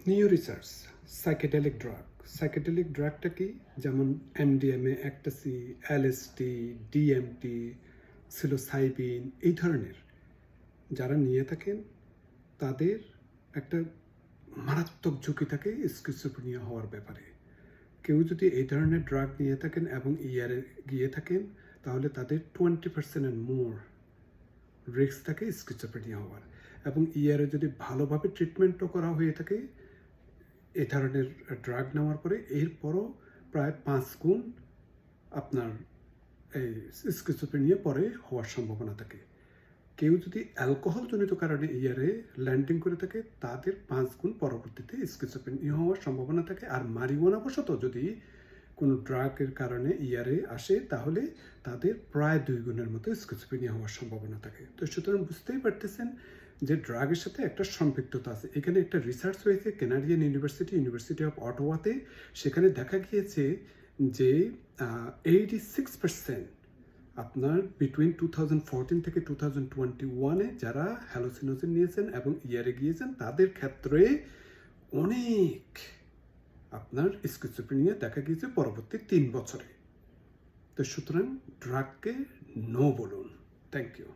New research psychedelic ড্রাগটা কি, যেমন MDMA, একটাসি, LSD, DMT, psilocybin, এই ধরনের যারা নিয়ে থাকেন তাদের একটা মারাত্মক ঝুঁকি থাকে স্কিজোফ্রেনিয়া হওয়ার ব্যাপারে। কেউ যদি এই ধরনের ড্রাগ নিয়ে থাকেন এবং ইয়ারে গিয়ে থাকেন তাহলে তাদের 20% মোর রিস্ক থাকে স্কিজোফ্রেনিয়া হওয়ার। এবং ইয়ারে যদি ভালোভাবে ট্রিটমেন্টও করা হয়ে থাকে এই ধরনের ড্রাগ নেওয়ার পরে, এরপরও প্রায় 5 গুণ আপনার এই স্কিজোফ্রেনিয়া পরে হওয়ার সম্ভাবনা থাকে। কেউ যদি অ্যালকোহলজনিত কারণে ইয়ারে ল্যান্ডিং করে থাকে তাদের 5 গুণ পরবর্তীতে স্কিজোফ্রেনিয়া হওয়ার সম্ভাবনা থাকে। আর মারিওয়ানাবশত যদি কোনো ড্রাগের কারণে ইয়ারে আসে তাহলে তাদের প্রায় 2 গুণের মতো স্কিজোফ্রেনিয়া হওয়ার সম্ভাবনা থাকে। তো সুতরাং বুঝতেই পারতেছেন যে ড্রাগের সাথে একটা সম্পৃক্ততা আছে। এখানে একটা রিসার্চ হয়েছে কানাডিয়ান ইউনিভার্সিটি অফ অটোয়াতে। সেখানে দেখা গিয়েছে যে 86% আপনার বিটুইন 2014 থেকে 2021 যারা হ্যালোসিনোজেন নিয়েছেন এবং ইয়ারে গিয়েছেন তাদের ক্ষেত্রে অনেক আপনার স্কিজোফ্রেনিয়া দেখা গিয়েছে পরবর্তী 3 বছরে। তো সুতরাং ড্রাগকে নো বলুন। Thank you.